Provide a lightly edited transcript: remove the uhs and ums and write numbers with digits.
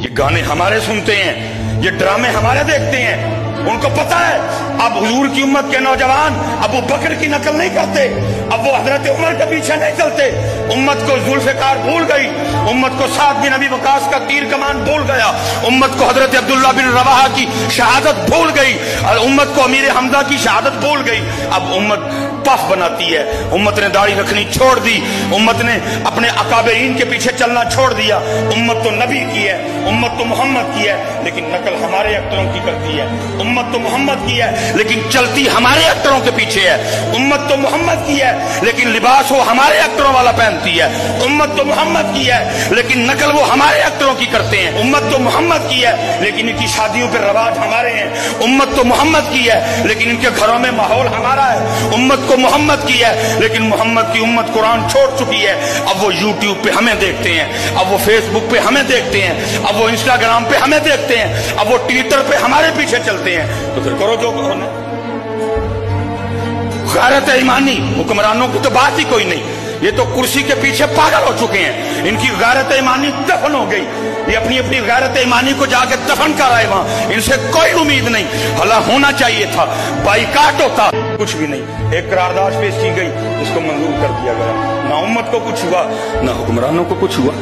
ये गाने हमारे सुनते हैं, ये ड्रामे हमारे देखते हैं। उनको पता है अब हुजूर की उम्मत के नौजवान अबू बकर की नकल नहीं करते, अब वो हजरत उमर के पीछे नहीं चलते। उम्मत को जुल्फ़िकार भूल गई, उम्मत को साद बिन अबी वक़ास का तीर कमान भूल गया, उम्मत को हजरत अब्दुल्ला बिन रवाहा की शहादत भूल गई, और उम्मत को अमीर हमजा की शहादत भूल गई। अब उम्मत पफ बनाती है, उम्मत ने दाढ़ी रखनी छोड़ दी, उम्मत ने अपने अकाबरीन के पीछे चलना छोड़ दिया। उम्मत तो नबी की है, उम्मत तो मोहम्मद की है, लेकिन नकल हमारे अक्तरों की करती है। उम्मत तो मोहम्मद की है, लेकिन चलती हमारे अक्तरों के पीछे है। उम्मत तो मोहम्मद की है, लेकिन लिबास वो हमारे अक्तरों वाला पहनती है। उम्मत तो मोहम्मद की है, लेकिन नकल वो हमारे अक्तरों की करते हैं। उम्मत तो मोहम्मद की है, लेकिन इनकी शादियों के रवाज हमारे हैं। उम्मत तो मोहम्मद की है, लेकिन इनके घरों में माहौल हमारा है। उम्मत को मोहम्मद की है, लेकिन मोहम्मद की उम्मत कुरान छोड़ चुकी है। अब वो यूट्यूब पे हमें देखते हैं, अब वो फेसबुक पे हमें देखते हैं, अब वो इंस्टाग्राम पे हमें देखते हैं, अब वो ट्विटर पे हमारे पीछे चलते हैं। तो फिर करो जो करो ना। गैरत ईमानी हुक्मरानों की तो बात ही कोई नहीं, ये तो कुर्सी के पीछे पागल हो चुके हैं। इनकी गैरत ईमानी दफन हो गई, ये अपनी अपनी गैरत ईमानी को जाके दफन कर आए वहां। इनसे कोई उम्मीद नहीं, भला होना चाहिए था, बाइकाट होता, कुछ भी नहीं। एक करारदाद पेश की गई, इसको मंजूर कर दिया गया। ना उम्मत को कुछ हुआ, ना हुक्मरानों को कुछ हुआ।